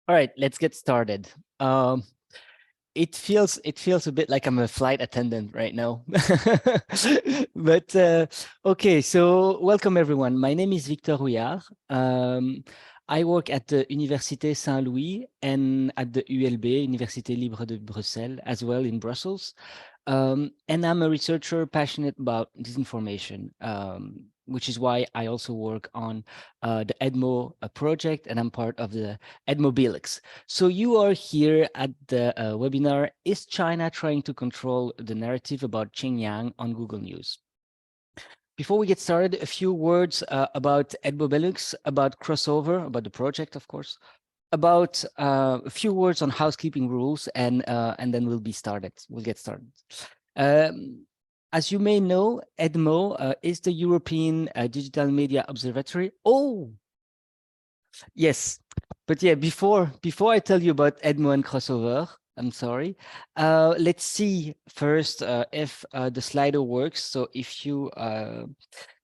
All right, let's get started. It feels a bit like I'm a flight attendant right now. But okay, so welcome everyone. My name is Victor Rouillard. I work at the Université Saint-Louis and at the ULB, Université Libre de Bruxelles, as well in Brussels. And I'm a researcher passionate about disinformation, which is why I also work on the EDMO project, and I'm part of the EDMO BELUX. So you are here at the webinar, Is China Trying to Control the Narrative About Xinjiang on Google News? Before we get started, a few words about EDMO BELUX, about crossover, about the project, of course, about a few words on housekeeping rules, and then we'll get started. As you may know, EDMO is the European Digital Media Observatory. Oh, yes. But yeah, before I tell you about EDMO and crossover, I'm sorry. Let's see first if the Slido works. So if you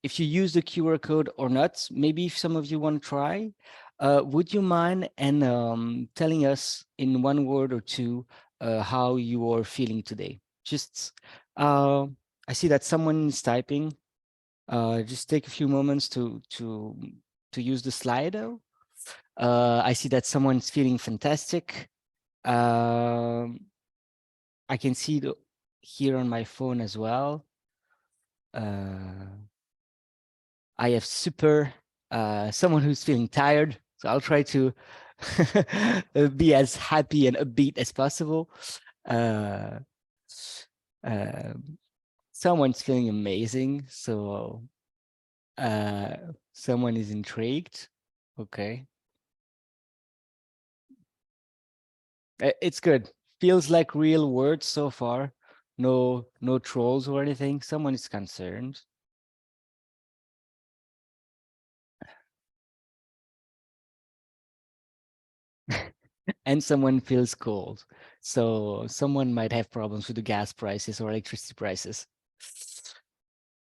use the QR code or not, maybe if some of you want to try, would you mind and telling us in one word or two how you are feeling today? Just I see that someone is typing. Just take a few moments to use the Slido. I see that someone's feeling fantastic. I can see it here on my phone as well. I have super someone who's feeling tired, so I'll try to be as happy and upbeat as possible. Uh, uh, Someone's feeling amazing, so someone is intrigued. Okay. It's good. Feels like real words so far. No trolls or anything. Someone is concerned. And someone feels cold. So someone might have problems with the gas prices or electricity prices.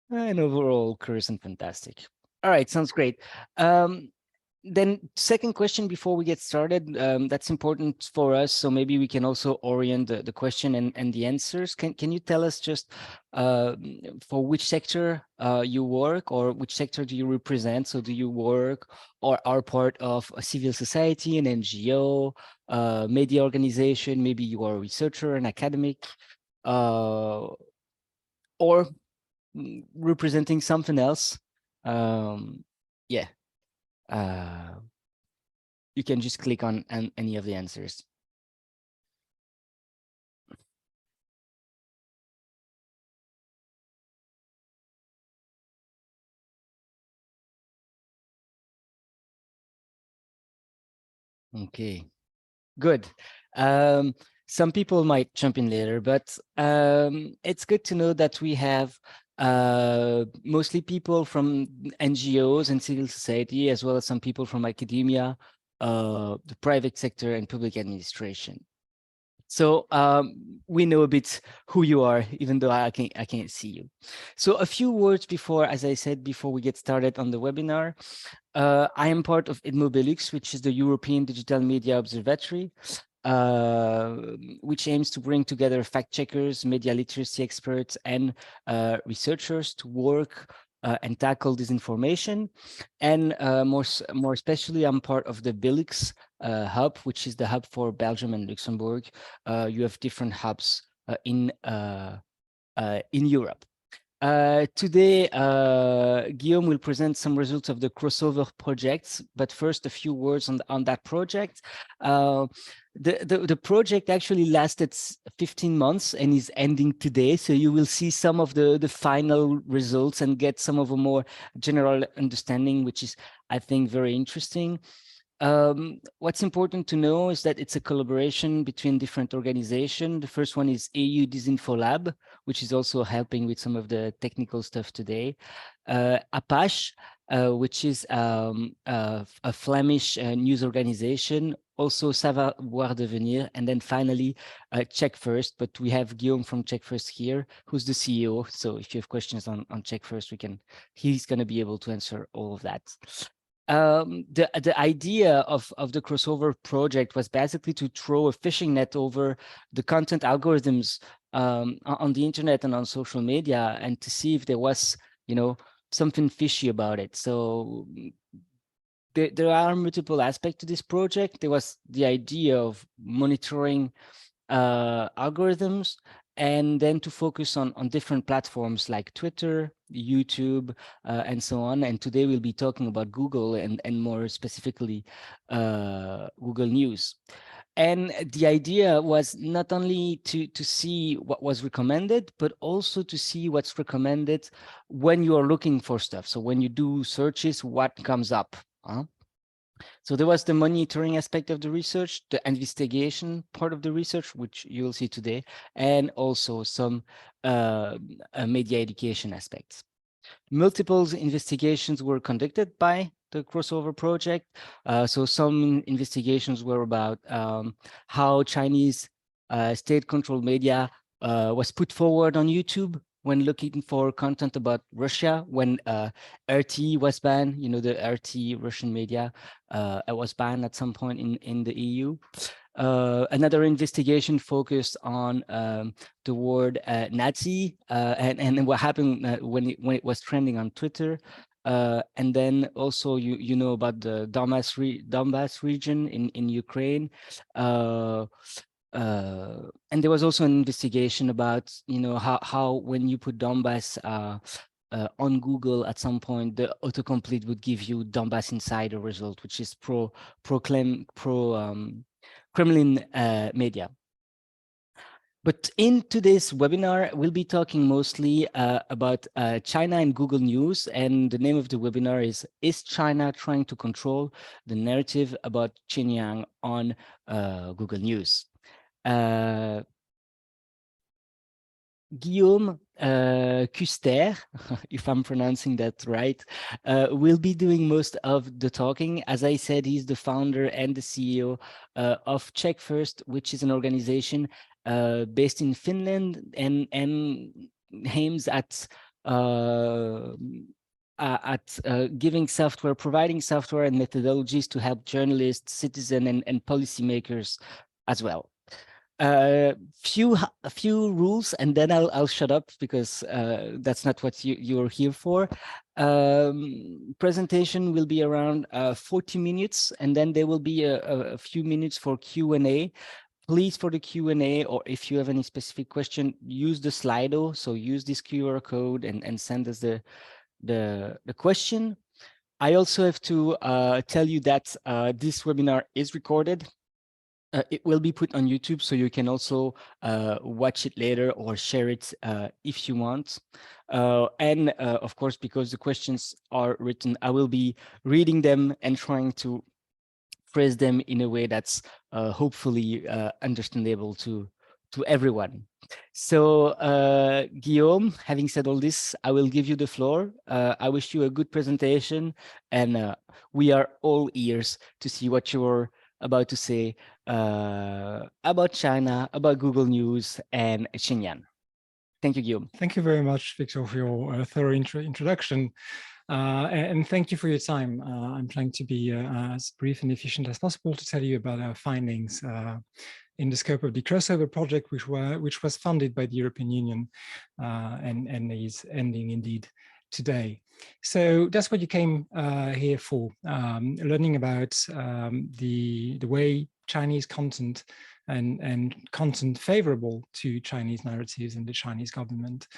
And overall, curse and fantastic. All right, sounds great. Then second question before we get started, that's important for us. So maybe we can also orient the question and the answers. Can you tell us just for which sector you work, or which sector do you represent? So do you work or are part of a civil society, an NGO, media organization? Maybe you are a researcher, an academic, or representing something else. Yeah. You can just click on any of the answers. Okay, good. Some people might jump in later, but it's good to know that we have mostly people from NGOs and civil society, as well as some people from academia, the private sector, and public administration. So we know a bit who you are, even though I can't see you. So a few words before, as I said, before we get started on the webinar. I am part of EDMO BELUX, which is the European Digital Media Observatory, which aims to bring together fact checkers, media literacy experts, and researchers to work and tackle disinformation. And more especially, I'm part of the BELUX hub, which is the hub for Belgium and Luxembourg. You have different hubs in Europe. Today, Guillaume will present some results of the crossover projects, but first a few words on that project. The project actually lasted 15 months and is ending today, so you will see some of the final results and get some of a more general understanding, which is, I think, very interesting. What's important to know is that it's a collaboration between different organizations. The first one is EU Disinfo Lab, which is also helping with some of the technical stuff today. Apache, which is a Flemish news organization, also Savoir Devenir, and then finally Check First. But we have Guillaume from Check First here, who's the CEO. So if you have questions on Check First, he's going to be able to answer all of that. the idea of the crossover project was basically to throw a fishing net over the content algorithms on the internet and on social media, and to see if there was, something fishy about it. So there are multiple aspects to this project. There was the idea of monitoring algorithms, and then to focus on different platforms like Twitter, YouTube, and so on. And today we'll be talking about Google and more specifically Google News. And the idea was not only to see what was recommended, but also to see what's recommended when you are looking for stuff. So when you do searches, what comes up? So there was the monitoring aspect of the research, the investigation part of the research, which you will see today, and also some media education aspects. Multiple investigations were conducted by the crossover project. So some investigations were about how Chinese state-controlled media was put forward on YouTube when looking for content about Russia, when RT was banned, the RT Russian media was banned at some point in the EU. Another investigation focused on the word Nazi and what happened when it was trending on Twitter. And then also you know about the Donbass region in Ukraine. And there was also an investigation about how when you put Donbass on Google at some point, the autocomplete would give you Donbass Insider result, which is pro Kremlin media. But in today's webinar, we'll be talking mostly about China and Google News. And the name of the webinar is China Trying to Control the Narrative About Xinjiang on Google News? Guillaume Custer, if I'm pronouncing that right, will be doing most of the talking. As I said, he's the founder and the CEO of Check First, which is an organization based in Finland and aims at giving software, providing software and methodologies to help journalists, citizens, and policymakers as well. A few rules, and then I'll shut up, because that's not what you're here for. Presentation will be around 40 minutes, and then there will be a few minutes for Q&A. Please, for the Q&A, or if you have any specific question, use the Slido. So use this QR code and send us the question. I also have to tell you that this webinar is recorded. It will be put on YouTube, so you can also watch it later or share it if you want. And of course, because the questions are written, I will be reading them and trying to phrase them in a way that's hopefully understandable to everyone. So Guillaume, having said all this, I will give you the floor. I wish you a good presentation, and we are all ears to see what you're about to say about China, about Google News and Xinjiang. Thank you, Guillaume. Thank you very much, Victor, for your thorough introduction. And thank you for your time. I'm trying to be as brief and efficient as possible to tell you about our findings in the scope of the crossover project, which was funded by the European Union and is ending indeed today. So that's what you came here for, learning about the way Chinese content and content favorable to Chinese narratives and the Chinese government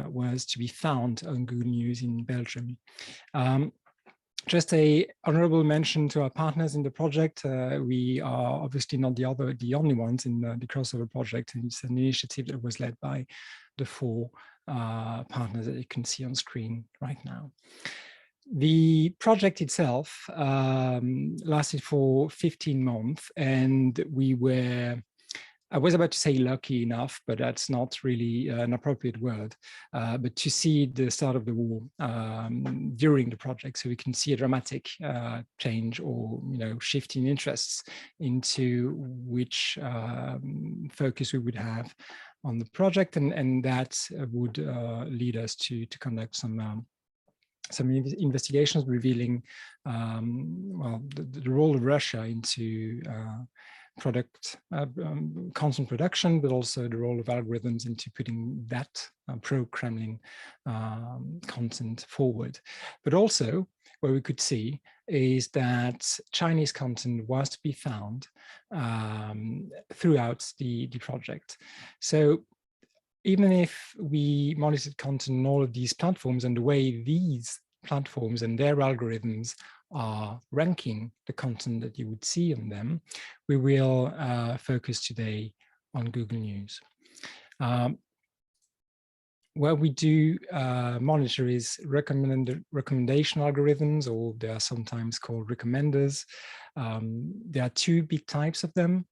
was to be found on Google News in Belgium. Just a honorable mention to our partners in the project. We are obviously not the only ones in the crossover project, and it's an initiative that was led by the 4 partners that you can see on screen right now. The project itself lasted for 15 months, and we were, I was about to say lucky enough, but that's not really an appropriate word, but to see the start of the war during the project. So we can see a dramatic change or shift in interests into which focus we would have on the project, and that would lead us to conduct some some investigations revealing well, the role of Russia into content production, but also the role of algorithms into putting that pro-Kremlin content forward. But also, what we could see is that Chinese content was to be found throughout the project. So even if we monitored content on all of these platforms and the way these platforms and their algorithms are ranking the content that you would see on them, we will focus today on Google News. What we do monitor is recommendation algorithms, or they are sometimes called recommenders. There are two big types of them.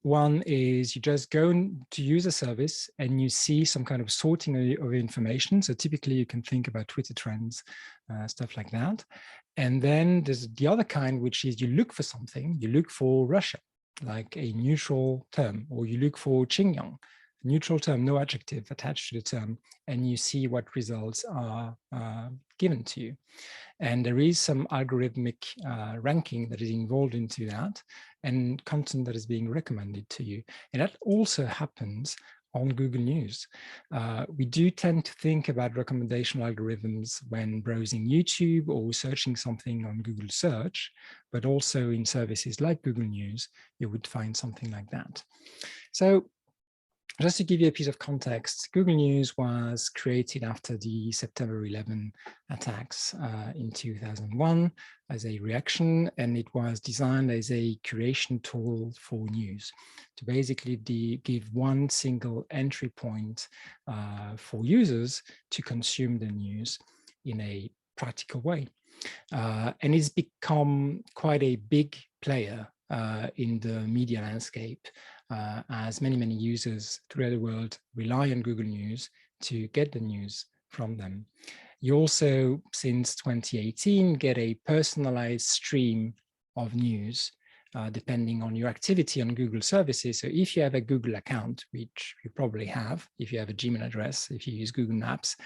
One is you just go to use a service and you see some kind of sorting of information. So typically you can think about Twitter trends, stuff like that. And then there's the other kind, which is you look for something, you look for Russia, like a neutral term, or you look for Xinjiang, neutral term, no adjective attached to the term, and you see what results are given to you. And there is some algorithmic ranking that is involved into that, and content that is being recommended to you. And that also happens on Google News. We do tend to think about recommendation algorithms when browsing YouTube or searching something on Google Search, but also in services like Google News, you would find something like that. So just to give you a piece of context, Google News was created after the September 11 attacks in 2001 as a reaction, and it was designed as a curation tool for news to basically give one single entry point for users to consume the news in a practical way. And it's become quite a big player in the media landscape, as many users throughout the world rely on Google News to get the news from them. You also, since 2018, get a personalized stream of news depending on your activity on Google services. So if you have a Google account, which you probably have, if you have a Gmail address, if you use Google Maps,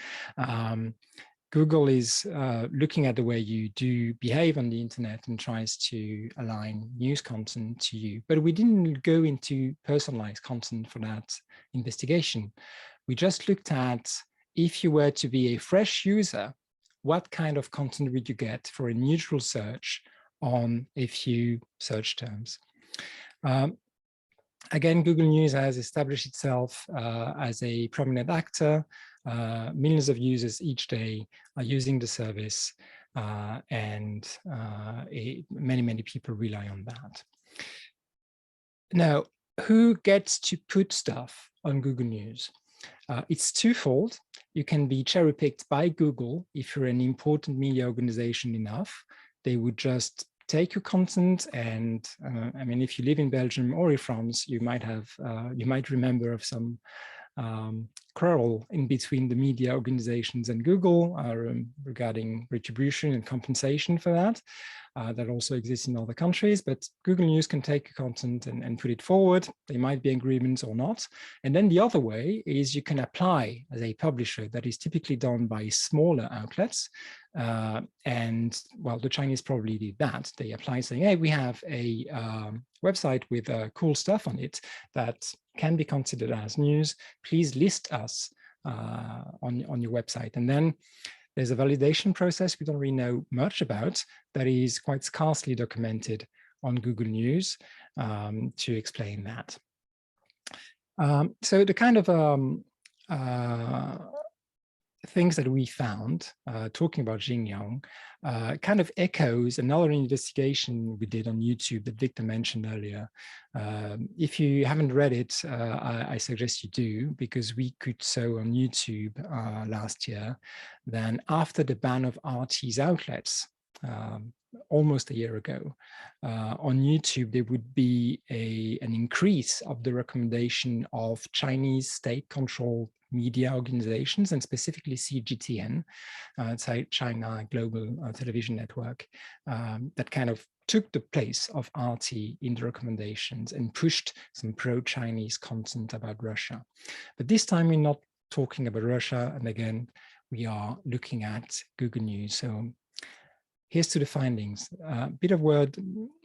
Google is looking at the way you do behave on the internet and tries to align news content to you. But we didn't go into personalized content for that investigation. We just looked at, if you were to be a fresh user, what kind of content would you get for a neutral search on a few search terms? Again, Google News has established itself as a prominent actor. Millions of users each day are using the service, and many people rely on that. Now, who gets to put stuff on Google News? It's twofold. You can be cherry-picked by Google if you're an important media organization enough. They would just take your content, and I mean, if you live in Belgium or in France, you might remember of some quarrel in between the media organizations and Google regarding retribution and compensation for that. That also exists in other countries, but Google News can take content and put it forward. There might be agreements or not. And then the other way is you can apply as a publisher. That is typically done by smaller outlets. And well, the Chinese probably did that. They applied saying, hey, we have a website with cool stuff on it that can be considered as news. Please list us on your website. And then there's a validation process we don't really know much about that is quite scarcely documented on Google News to explain that. So the kind of things that we found talking about Xinjiang kind of echoes another investigation we did on YouTube that Victor mentioned earlier. If you haven't read it, I suggest you do, because we could show on YouTube last year, then after the ban of RT's outlets, almost a year ago, on YouTube, there would be an increase of the recommendation of Chinese state-controlled media organizations, and specifically CGTN, China Global Television Network, that kind of took the place of RT in the recommendations and pushed some pro-Chinese content about Russia. But this time we're not talking about Russia, and again, we are looking at Google News. So here's to the findings. A bit of word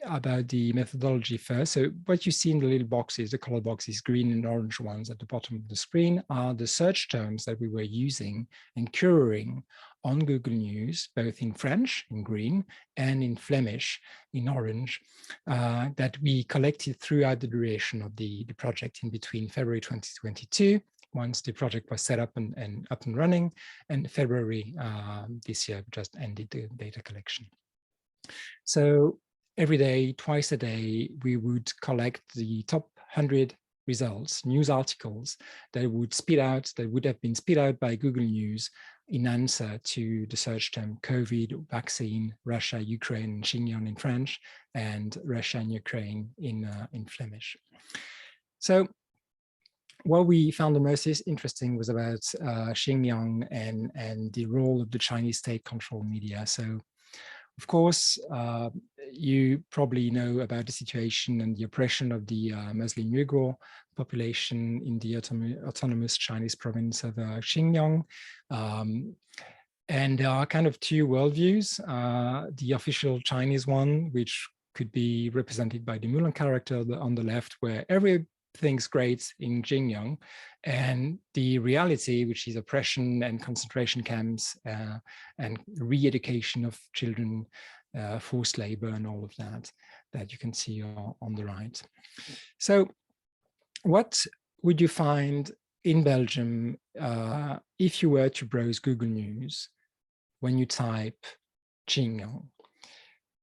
about the methodology first. So what you see in the little boxes, the color boxes, green and orange ones at the bottom of the screen, are the search terms that we were using and querying on Google News, both in French, in green, and in Flemish, in orange, that we collected throughout the duration of the project in between February 2022, once the project was set up and up and running, and February this year just ended the data collection. So every day, twice a day, we would collect the top 100 results, news articles that would have been spit out by Google News in answer to the search term COVID, vaccine, Russia, Ukraine, Xinjiang in French, and Russia and Ukraine in Flemish. So what we found the most interesting was about Xinjiang and the role of the Chinese state-controlled media. So, of course, you probably know about the situation and the oppression of the Muslim Uyghur population in the autonomous Chinese province of Xinjiang. And there are kind of two worldviews, the official Chinese one, which could be represented by the Mulan character on the left, where everything's great in Xinjiang, and the reality, which is oppression and concentration camps and re-education of children, forced labor and all of that you can see on the right. So what would you find in Belgium if you were to browse Google News when you type Xinjiang?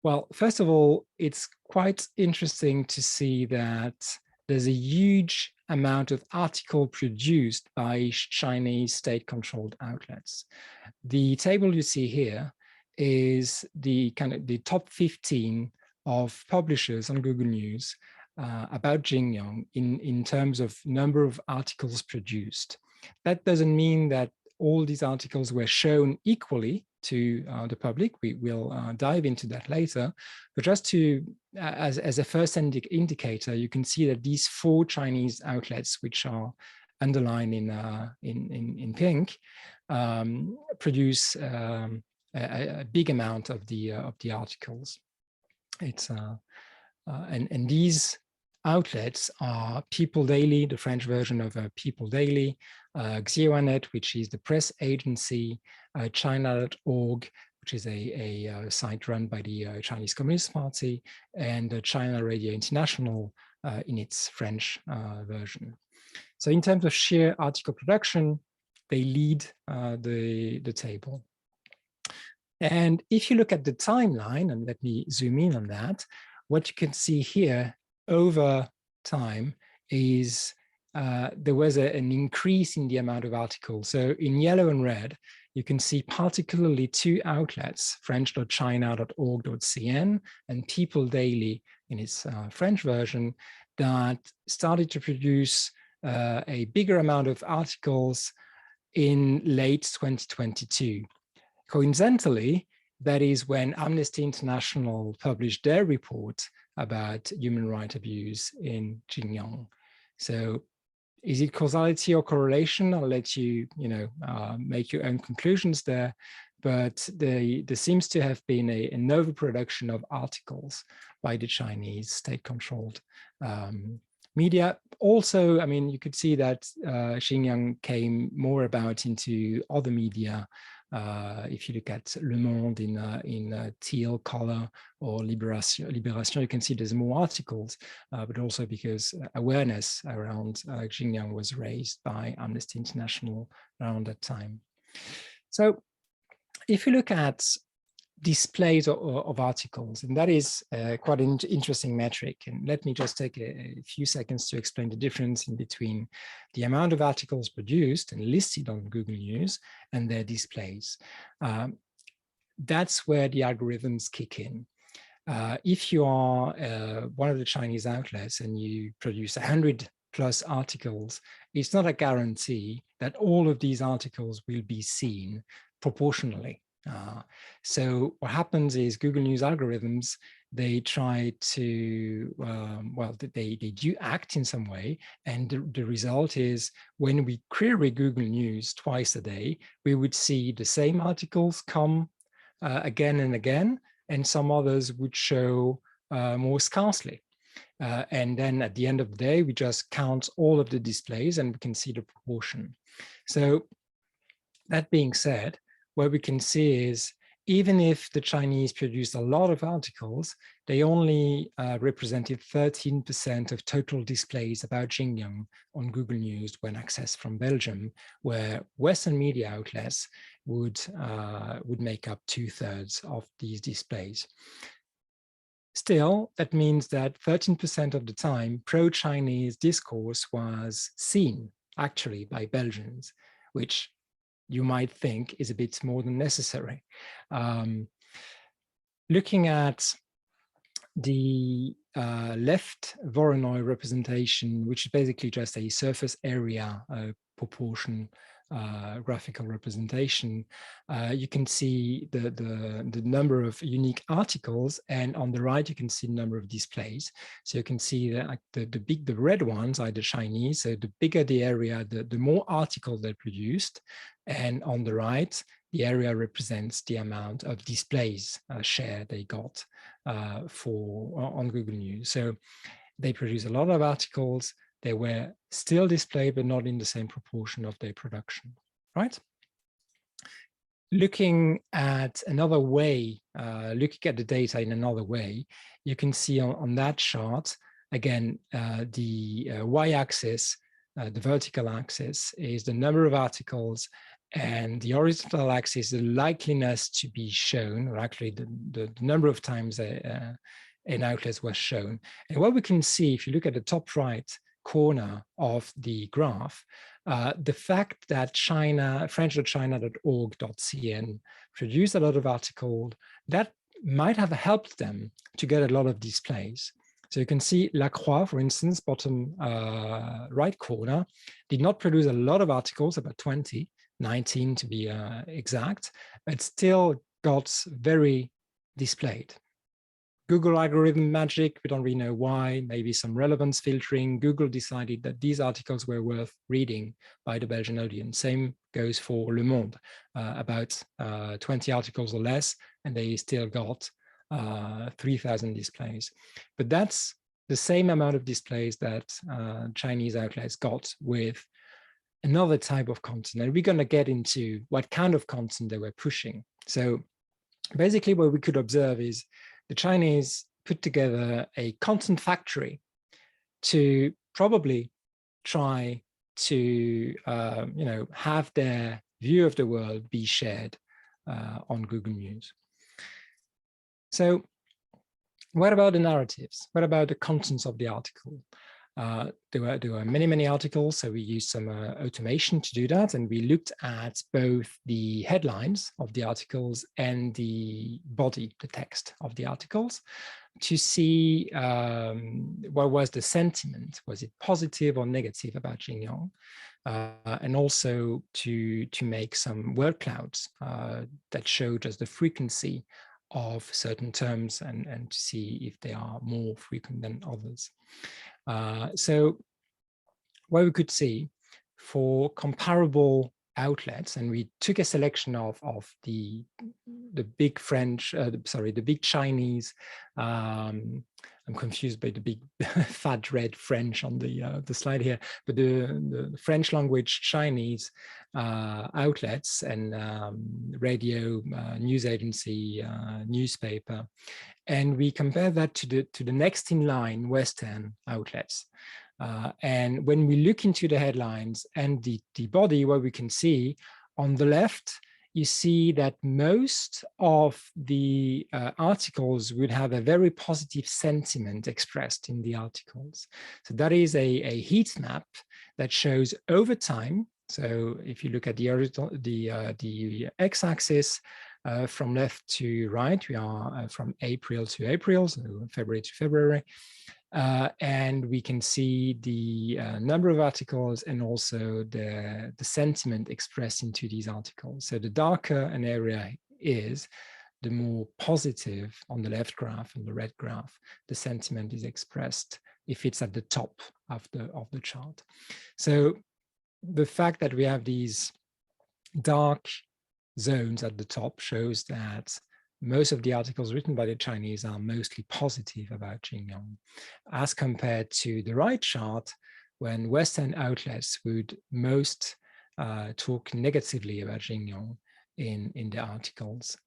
Well, first of all, it's quite interesting to see that there's a huge amount of article produced by Chinese state-controlled outlets. The table you see here is the top 15 of publishers on Google News about Xinjiang in terms of number of articles produced. That doesn't mean that all these articles were shown equally to the public. We will dive into that later, but just to as a first indicator, you can see that these 4 Chinese outlets, which are underlined in pink, produce a big amount of the articles. It's and these outlets are People Daily, the French version of People Daily, Xinjiang, which is the press agency, China.org, which is a site run by the Chinese Communist Party, and China Radio International in its French version. So in terms of sheer article production, they lead the table. And if you look at the timeline, and let me zoom in on that, what you can see here over time is there was an increase in the amount of articles. So in yellow and red, you can see particularly 2 outlets, french.china.org.cn and People Daily in its French version, that started to produce a bigger amount of articles in late 2022. Coincidentally, that is when Amnesty International published their report about human rights abuse in Xinjiang. So is it causality or correlation? I'll let you, make your own conclusions there. But there seems to have been an overproduction of articles by the Chinese state-controlled media. Also, I mean, you could see that Xinjiang came more about into other media. If you look at Le Monde in teal color, or Libération, you can see there's more articles, but also because awareness around Xinjiang was raised by Amnesty International around that time. So if you look at displays of articles, and that is quite an interesting metric. And let me just take a few seconds to explain the difference in between the amount of articles produced and listed on Google News and their displays. That's where the algorithms kick in. If you are one of the Chinese outlets and you produce 100+ articles, it's not a guarantee that all of these articles will be seen proportionally. So what happens is Google News algorithms they try to, well, they do act in some way. And the result is when we query Google News twice a day, we would see the same articles come again and again, and some others would show more scarcely. And then at the end of the day, we just count all of the displays and we can see the proportion. So that being said, what we can see is even if the Chinese produced a lot of articles, they only represented 13% of total displays about Xinjiang on Google News when accessed from Belgium, where Western media outlets would make up 2/3 of these displays. Still, that means that 13% of the time, pro-Chinese discourse was seen actually by Belgians, which you might think is a bit more than necessary. Looking at the left Voronoi representation, which is basically just a surface area proportion graphical representation, you can see the number of unique articles, and on the right you can see the number of displays. So you can see that like the red ones are the Chinese, so the bigger the area, the more articles they produced, and on the right the area represents the amount of displays share they got on Google News. So they produce a lot of articles. They were still displayed, but not in the same proportion of their production, right? Looking at another way, looking at the data in another way, you can see on that chart, again, the y-axis, the vertical axis is the number of articles, and the horizontal axis is the likeliness to be shown, or actually the number of times an outlet was shown. And what we can see, if you look at the top right corner of the graph, the fact that french.china.org.cn produced a lot of articles, that might have helped them to get a lot of displays. So you can see La Croix, for instance, bottom right corner, did not produce a lot of articles, about 20, 19 to be exact, but still got very displayed. Google algorithm magic, we don't really know why, maybe some relevance filtering. Google decided that these articles were worth reading by the Belgian audience. Same goes for Le Monde, about 20 articles or less, and they still got 3,000 displays. But that's the same amount of displays that Chinese outlets got with another type of content. And we're going to get into what kind of content they were pushing. So basically what we could observe is the Chinese put together a content factory to probably try to have their view of the world be shared on Google News. So what about the narratives? What about the contents of the article? There were many articles, so we used some automation to do that, and we looked at both the headlines of the articles and the body, the text of the articles, to see what was the sentiment. Was it positive or negative about Xinjiang? And also to make some word clouds that showed us the frequency of certain terms and to see if they are more frequent than others. So what we could see for comparable outlets, and we took a selection of the big French, the big Chinese, I'm confused by the big fat red French on the slide here, but the French language Chinese outlets and radio, news agency, newspaper, and we compare that to the next in line Western outlets. And when we look into the headlines and the body, what we can see on the left, you see that most of the articles would have a very positive sentiment expressed in the articles. So that is a heat map that shows over time. So if you look at the x-axis, from left to right, we are from April to April, so February to February. And we can see the number of articles and also the sentiment expressed into these articles. So the darker an area is, the more positive on the left graph and the red graph, the sentiment is expressed if it's at the top of the chart. So the fact that we have these dark zones at the top shows that most of the articles written by the Chinese are mostly positive about Xinjiang, as compared to the right chart, when Western outlets would most talk negatively about Xinjiang in the articles,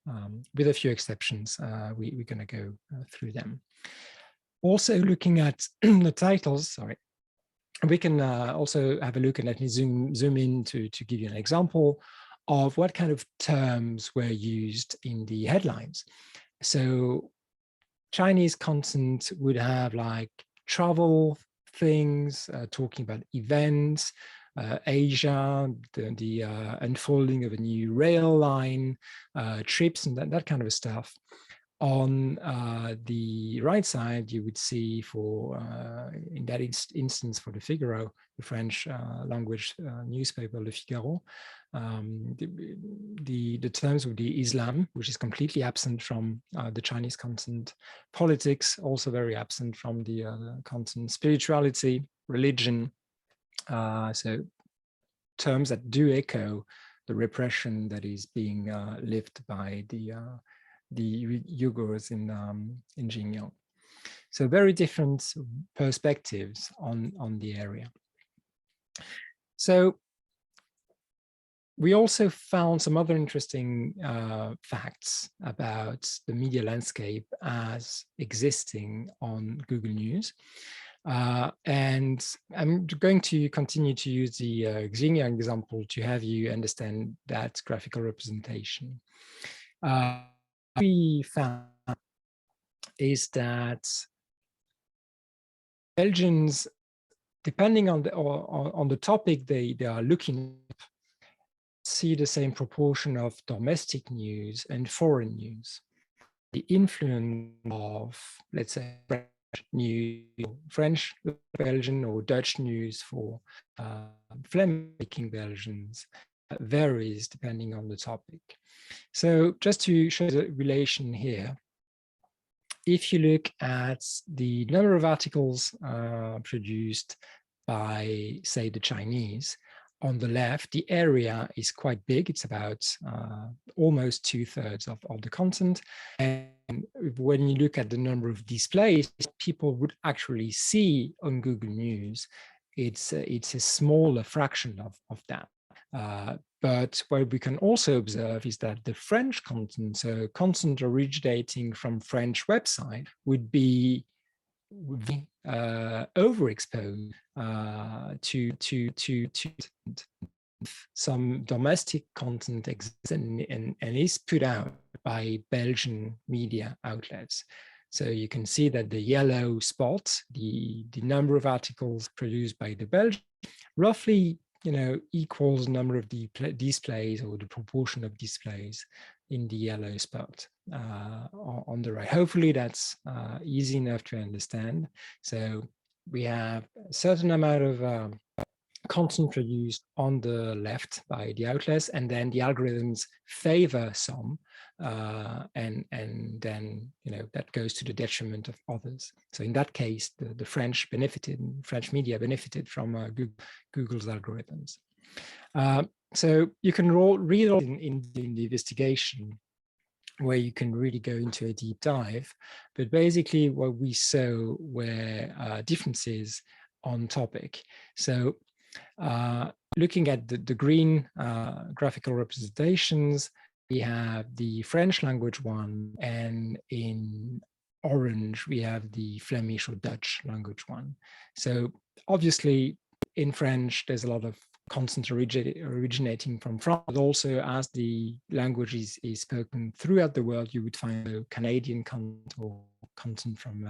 with a few exceptions. We're going to go through them. Also looking at the titles, sorry, we can also have a look, and let me zoom in to give you an example of what kind of terms were used in the headlines. So Chinese content would have like travel things, talking about events, Asia, the unfolding of a new rail line, trips, and that kind of stuff. On the right side, you would see for, in that instance, for the Figaro, the French language newspaper, Le Figaro, the terms would be Islam, which is completely absent from the Chinese content, politics, also very absent from the content, spirituality, religion, so terms that do echo the repression that is being lived by the Uyghurs in Xinjiang. So very different perspectives on the area. So we also found some other interesting facts about the media landscape as existing on Google News. And I'm going to continue to use the Xinjiang example to have you understand that graphical representation. We found is that Belgians, depending on the topic they are looking at, see the same proportion of domestic news and foreign news. The influence of, let's say, French news, French Belgian or Dutch news for Flemish-speaking Belgians varies depending on the topic. So just to show the relation here, if you look at the number of articles produced by, say, the Chinese, on the left, the area is quite big. It's about almost 2/3 of the content. And when you look at the number of displays people would actually see on Google News, it's a smaller fraction of that. But what we can also observe is that the French content, so content originating from French website, would be overexposed to some domestic content exists and is put out by Belgian media outlets. So you can see that the yellow spot, the number of articles produced by the Belgian, roughly equals the number of displays, or the proportion of displays in the yellow spot on the right. Hopefully that's easy enough to understand. So we have a certain amount of content produced on the left by the outlets, and then the algorithms favor some, and then that goes to the detriment of others. So in that case, the French media benefited from Google's algorithms. So you can read all in the investigation, where you can really go into a deep dive. But basically what we saw were differences on topic. So looking at the green graphical representations, we have the French language one, and in orange, we have the Flemish or Dutch language one. So obviously in French, there's a lot of content originating from France, but also as the language is spoken throughout the world, you would find Canadian content or content from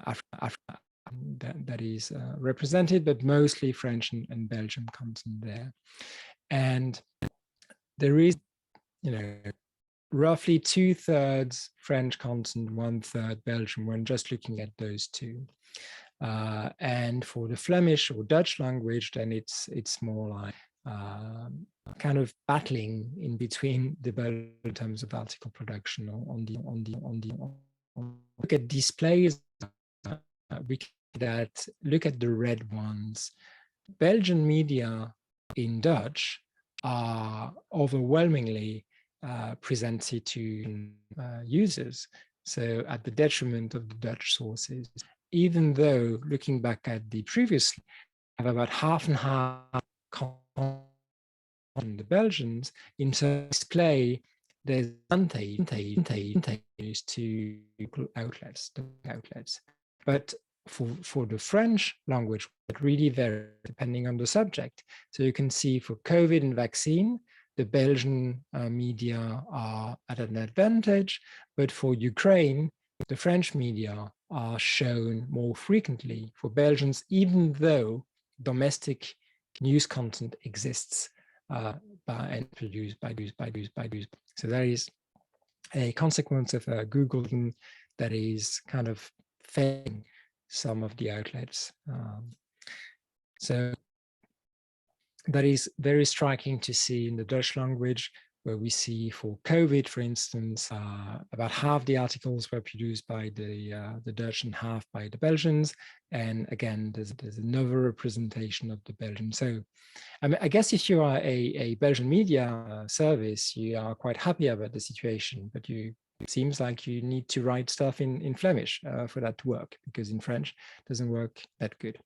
Africa that is represented, but mostly French and Belgian content there. And there is, roughly 2/3 French content, 1/3 Belgian, when just looking at those two. And for the Flemish or Dutch language, then it's more like kind of battling in between the Belgian in terms of article production look at displays that look at the red ones. Belgian media in Dutch are overwhelmingly presented to users, so at the detriment of the Dutch sources, even though looking back at the previously have about half and half on the Belgians in terms of display. There's advantage to outlets, but for the French language, it really varies depending on the subject. So you can see for COVID and vaccine, the Belgian media are at an advantage, but for Ukraine, the French media are shown more frequently for Belgians, even though domestic news content exists and produced by. So that is a consequence of Google that is kind of failing some of the outlets. So that is very striking to see in the Dutch language, where we see for COVID, for instance, about half the articles were produced by the Dutch and half by the Belgians. And again, there's another representation of the Belgian. So I mean, I guess if you are a Belgian media service, you are quite happy about the situation, but it seems like you need to write stuff in Flemish for that to work, because in French it doesn't work that good.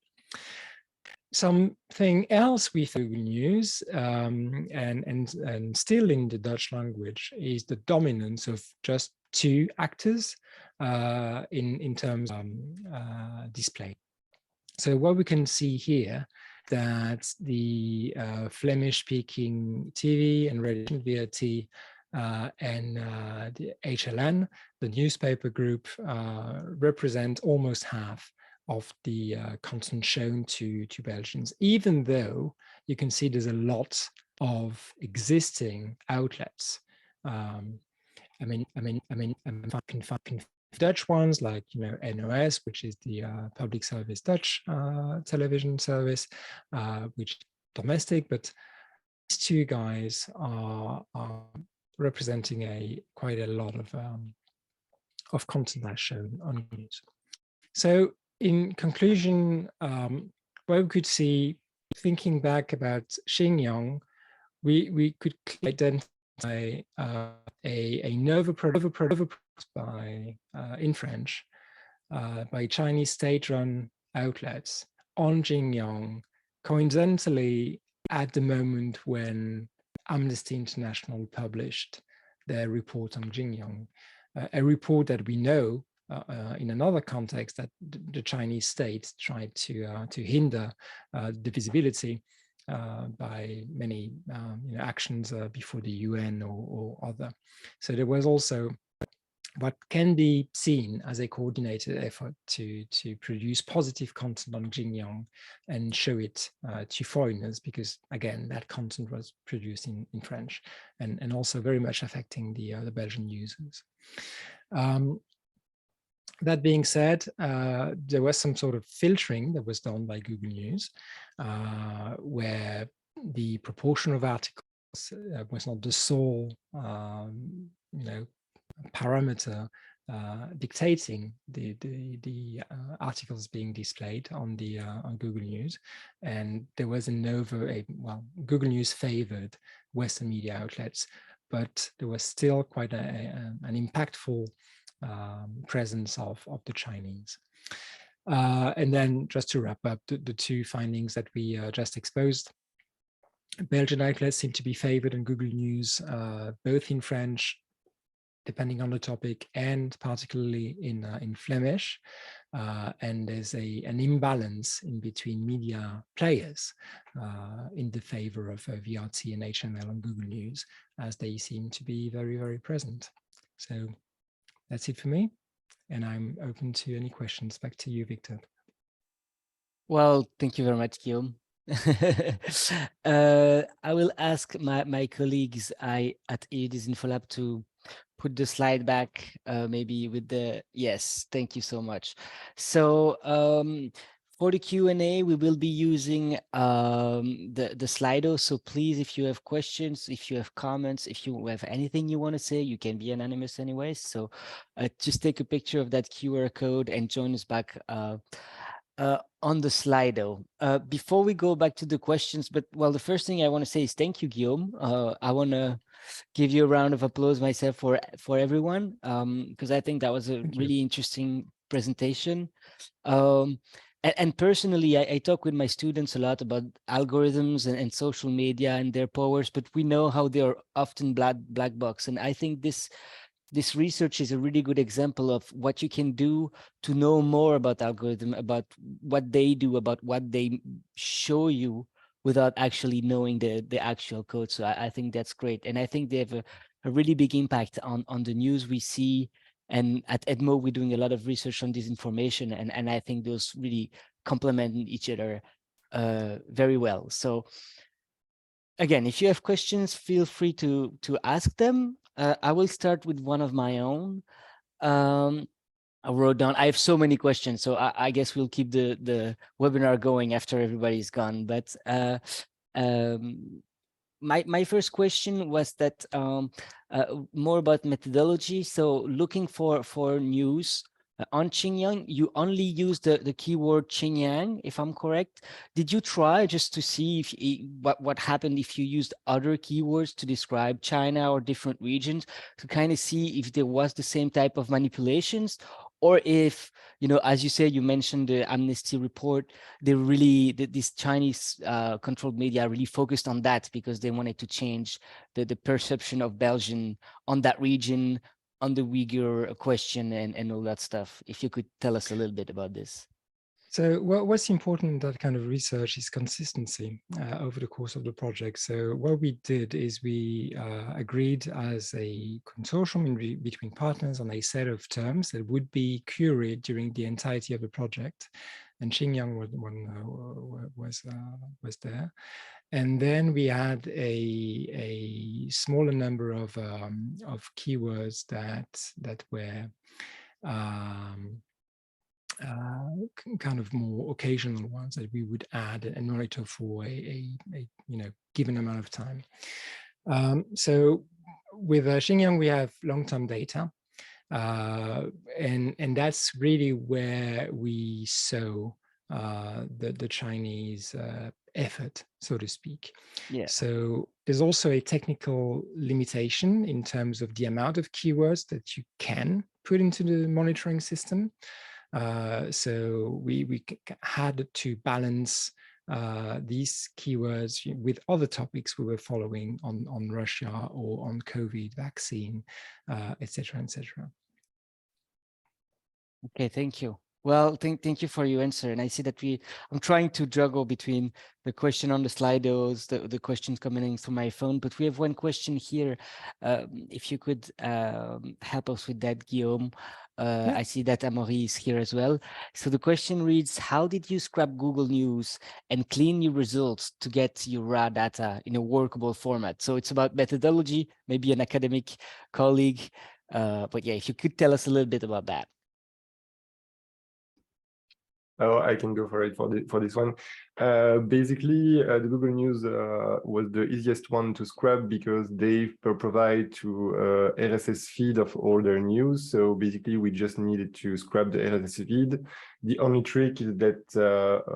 Something else with Google News and still in the Dutch language is the dominance of just two actors in terms of display. So what we can see here, that the Flemish-speaking TV and radio VRT and the HLN, the newspaper group, represent almost half of the content shown to Belgians, even though you can see there's a lot of existing outlets. I mean, can find Dutch ones like, NOS, which is the public service Dutch television service, which is domestic, but these two guys are representing quite a lot of content that's shown on news. So in conclusion, what we could see, thinking back about Xinjiang, we could identify a novel product by in French by Chinese state-run outlets on Xinjiang, coincidentally at the moment when Amnesty International published their report on Xinjiang, a report that we know in another context that the Chinese state tried to hinder the visibility by many actions before the UN or other. So there was also what can be seen as a coordinated effort to produce positive content on Xinjiang and show it to foreigners, because again, that content was produced in French and also very much affecting the Belgian users. That being said, there was some sort of filtering that was done by Google News, where the proportion of articles was not the sole, parameter dictating the articles being displayed on Google News, and there was Google News favored Western media outlets, but there was still quite an impactful presence of the Chinese. And then just to wrap up the two findings that we just exposed, Belgian outlets seem to be favored in Google News, both in French, depending on the topic, and particularly in Flemish. And there's an imbalance in between media players in the favor of VRT and HML on Google News, as they seem to be very, very present. So that's it for me, and I'm open to any questions. Back to you, Victor. Well, thank you very much, Guillaume. I will ask my colleagues at ED's Infolab to put the slide back, maybe with the, yes, thank you so much. So For the Q&A, we will be using the Slido. So please, if you have questions, if you have comments, if you have anything you want to say, you can be anonymous anyways. So just take a picture of that QR code and join us back on the Slido. Before we go back to the questions, but well, the first thing I want to say is thank you, Guillaume. I want to give you a round of applause myself for everyone, because I think that was a really interesting presentation. And personally, I talk with my students a lot about algorithms and social media and their powers, but we know how they are often black box. And I think this research is a really good example of what you can do to know more about algorithm, about what they do, about what they show you without actually knowing the actual code. So I think that's great. And I think they have a really big impact on the news we see. And at EDMO, we're doing a lot of research on disinformation, and I think those really complement each other very well. So again, if you have questions, feel free to ask them. I will start with one of my own. I wrote down, I have so many questions, so I guess we'll keep the webinar going after everybody's gone. But um, my first question was that more about methodology. So looking for news on Xinjiang, you only use the keyword Xinjiang, if I'm correct. Did you try just to see if what happened if you used other keywords to describe China or different regions, to kind of see if there was the same type of manipulations, or if, you know, as you say, you mentioned the Amnesty report, they really, these Chinese controlled media really focused on that because they wanted to change the perception of Belgian on that region, on the Uyghur question and all that stuff. If you could tell us a little bit about this. So what's important in that kind of research is consistency over the course of the project. So what we did is we agreed as a consortium between partners on a set of terms that would be curried during the entirety of the project. And Xinjiang was there. And then we had a smaller number of keywords that were kind of more occasional ones that we would add and monitor for a given amount of time. So with Xinjiang, we have long-term data, and that's really where we saw the Chinese effort, so to speak. Yeah. So there's also a technical limitation in terms of the amount of keywords that you can put into the monitoring system. So we had to balance these keywords with other topics we were following on Russia or on COVID vaccine, etc., etc. Okay, thank you. Well, thank you for your answer. And I see that I'm trying to juggle between the question on the Slidos, the questions coming in through my phone, but we have one question here. If you could help us with that, Guillaume. Yeah. I see that Amaury is here as well. So the question reads, how did you scrap Google News and clean your results to get your raw data in a workable format? So it's about methodology, maybe an academic colleague. But yeah, if you could tell us a little bit about that. Oh, I can go for it for this one. Basically, the Google News was the easiest one to scrub because they provide to RSS feed of all their news. So basically, we just needed to scrub the RSS feed. The only trick is that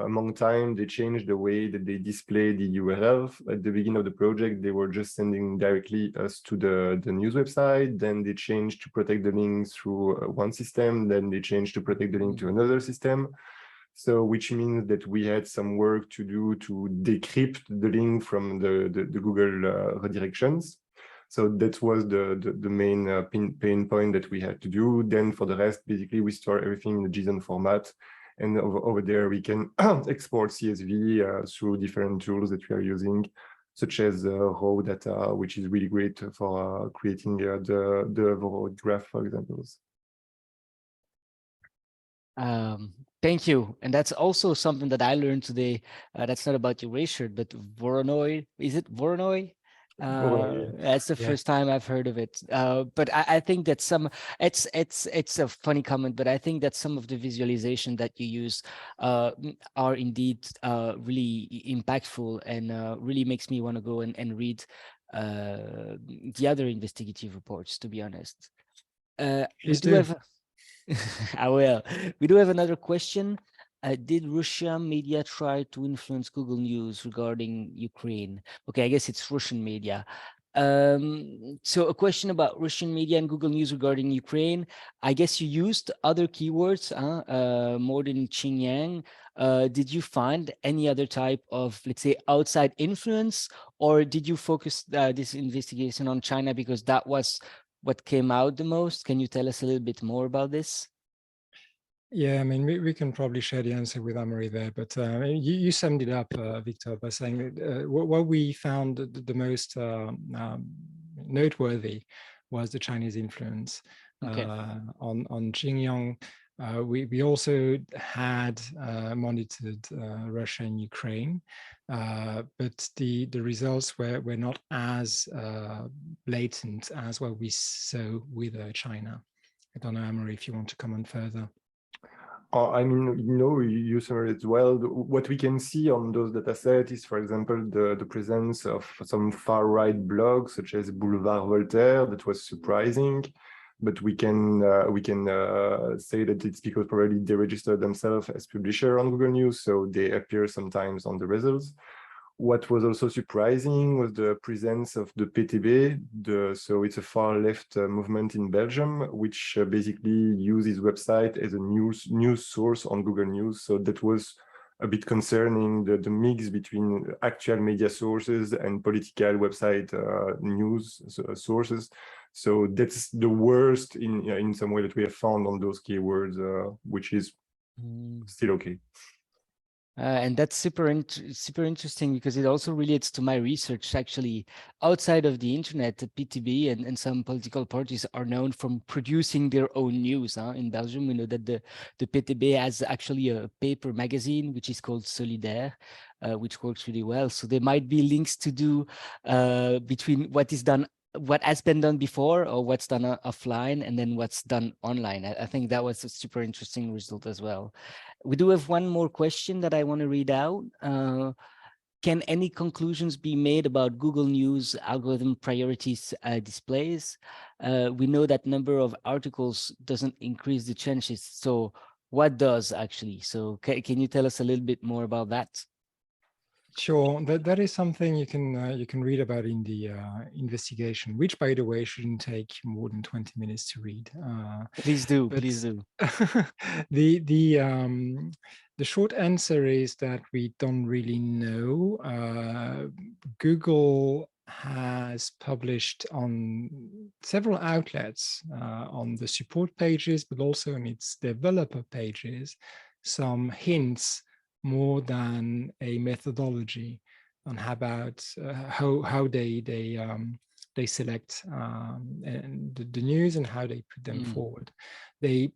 among time, they changed the way that they display the URL. At the beginning of the project, they were just sending directly us to the news website. Then they changed to protect the link through one system. Then they changed to protect the link to another system. So which means that we had some work to do to decrypt the link from the Google redirections. So that was the main pain point that we had to do. Then for the rest, basically, we store everything in the JSON format. And over there, we can export CSV through different tools that we are using, such as raw data, which is really great for creating the overall graph, for example. Thank you. And that's also something that I learned today. That's not about your race shirt, but Voronoi. Is it Voronoi? That's the first time I've heard of it. But I think that it's a funny comment, but I think that some of the visualization that you use are indeed really impactful and really makes me want to go and read the other investigative reports, to be honest. We Please do do. have I will. We do have another question. Did Russian media try to influence Google News regarding Ukraine? Okay, I guess it's Russian media. So a question about Russian media and Google News regarding Ukraine. I guess you used other keywords more than Xinjiang. Did you find any other type of, let's say, outside influence, or did you focus this investigation on China because that was what came out the most? Can you tell us a little bit more about this? Yeah, I mean, we can probably share the answer with Amory there, but you summed it up, Victor, by saying that what we found the most noteworthy was the Chinese influence on Xinjiang. We also had monitored Russia and Ukraine, but the results were not as blatant as what we saw with China. I don't know, Amory, if you want to comment further. I mean, you summarized it well. What we can see on those data sets is, for example, the presence of some far-right blogs, such as Boulevard Voltaire, that was surprising. But we can say that it's because probably they registered themselves as publisher on Google News, so they appear sometimes on the results. What was also surprising was the presence of the PTB, so it's a far-left movement in Belgium, which basically uses website as a news source on Google News. So that was a bit concerning, the mix between actual media sources and political website news sources. So that's the worst in some way that we have found on those keywords, which is still okay. And that's super interesting because it also relates to my research. Actually, outside of the internet, the PTB and some political parties are known for producing their own news. In Belgium, we know that the PTB has actually a paper magazine, which is called Solidaire, which works really well. So there might be links to do between what has been done before or what's done offline and then what's done online. I think that was a super interesting result as well. We do have one more question that I want to read out. Can any conclusions be made about Google News algorithm priorities displays? We know that number of articles doesn't increase the chances. So what does actually? So can you tell us a little bit more about that? Sure, that is something you can read about in the investigation, which, by the way, shouldn't take more than 20 minutes to read. Please do, please do. The short answer is that we don't really know. Google has published on several outlets, on the support pages, but also on its developer pages, some hints more than a methodology on how they select the news and how they put them forward. They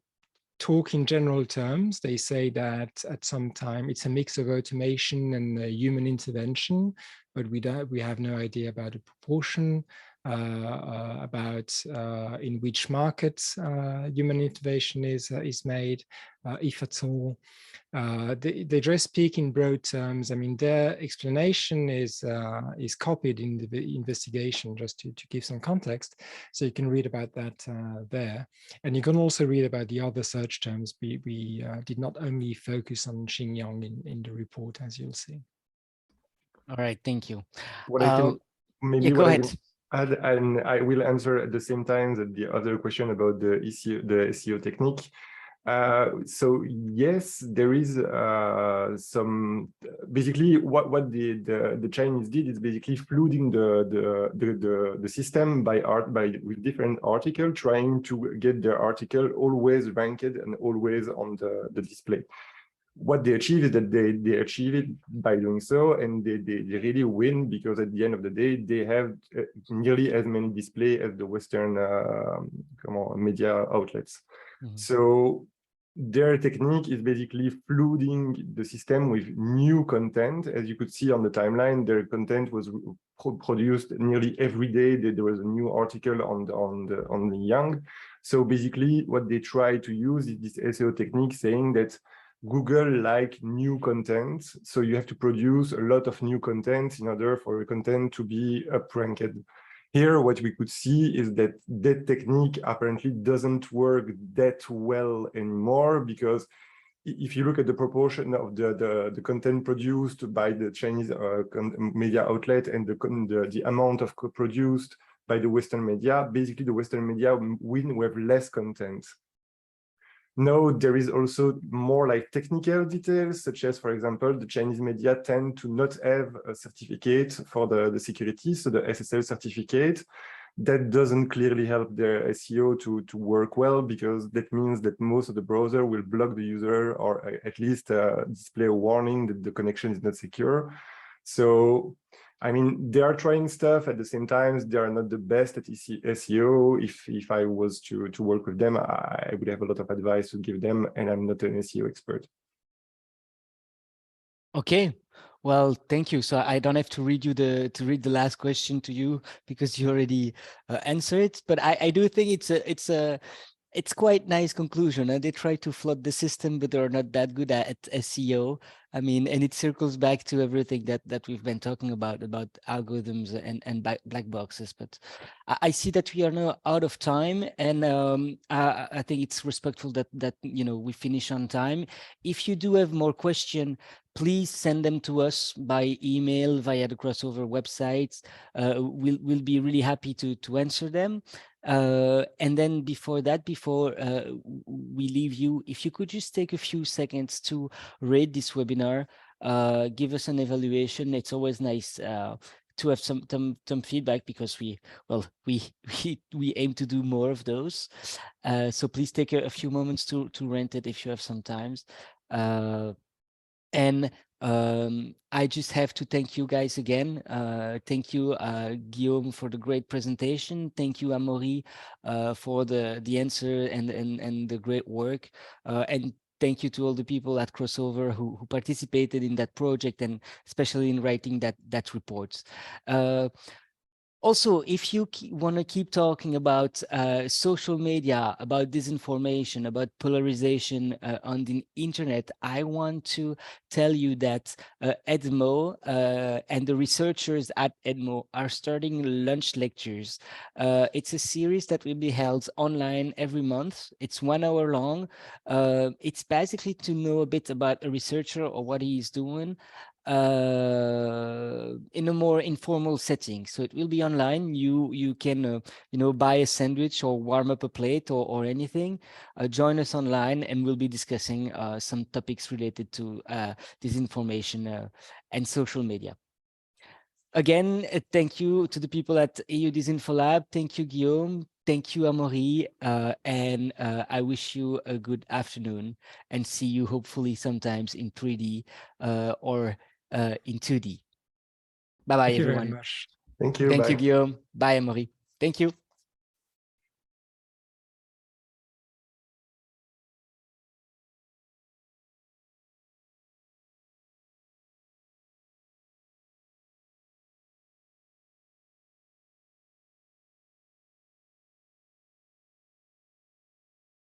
talk in general terms. They say that at some time it's a mix of automation and human intervention, but we have no idea about the proportion, about in which markets human intervention is made, if at all. They just speak in broad terms. I mean, their explanation is copied in the investigation, just to give some context. So you can read about that there. And you can also read about the other search terms. We did not only focus on Xinjiang in the report, as you'll see. All right, thank you. What I can maybe go ahead. Add, and I will answer at the same time that the other question about the SEO technique. So yes, there is some, basically what the Chinese did is basically flooding the system with different articles, trying to get their article always ranked and always on the display. What they achieve is that they achieve it by doing so, and they really win, because at the end of the day they have nearly as many display as the Western media outlets. So their technique is basically flooding the system with new content. As you could see on the timeline, their content was produced nearly every day. There was a new article on the Yang. So basically, what they try to use is this SEO technique, saying that Google like new content, so you have to produce a lot of new content in order for your content to be up-ranked. Here, what we could see is that that technique apparently doesn't work that well anymore, because if you look at the proportion of the content produced by the Chinese media outlet and the amount of produced by the Western media, basically the Western media win with less content. Now, there is also more like technical details, such as, for example, the Chinese media tend to not have a certificate for the security, so the SSL certificate. That doesn't clearly help their SEO to work well, because that means that most of the browser will block the user, or at least display a warning that the connection is not secure. So, I mean, they are trying stuff. At the same time, they are not the best at SEO. If I was to work with them, I would have a lot of advice to give them, and I'm not an SEO expert. Okay, well, thank you. So I don't have to read the last question to you, because you already answered it. But I do think it's quite nice conclusion. And they try to flood the system, but they're not that good at SEO. I mean, and it circles back to everything that we've been talking about algorithms and black boxes. But I see that we are now out of time, and I think it's respectful that we finish on time. If you do have more questions, please send them to us by email via the Crossover websites. We'll be really happy to answer them. And then before we leave you, if you could just take a few seconds to rate this webinar, give us an evaluation. It's always nice to have some feedback, because we aim to do more of those. So please take a few moments to rent it if you have some times. And I just have to thank you guys again. Thank you, Guillaume, for the great presentation. Thank you, Amaury, for the answer and the great work. And thank you to all the people at Crossover who participated in that project, and especially in writing that report. Also, if you want to keep talking about social media, about disinformation, about polarization on the internet, I want to tell you that EDMO and the researchers at EDMO are starting lunch lectures. It's a series that will be held online every month. It's 1 hour long. It's basically to know a bit about a researcher or what he is doing, in a more informal setting. So it will be online. You can buy a sandwich or warm up a plate or anything. Join us online, and we'll be discussing some topics related to disinformation and social media. Again, thank you to the people at EU Disinfolab. Thank you, Guillaume. Thank you, Amaury. And I wish you a good afternoon, and see you hopefully sometimes in 3D or in 2D. Bye-bye, everyone. Thank you very much. Thank you. Thank Bye. you, Guillaume. Bye, Amaury. Thank you.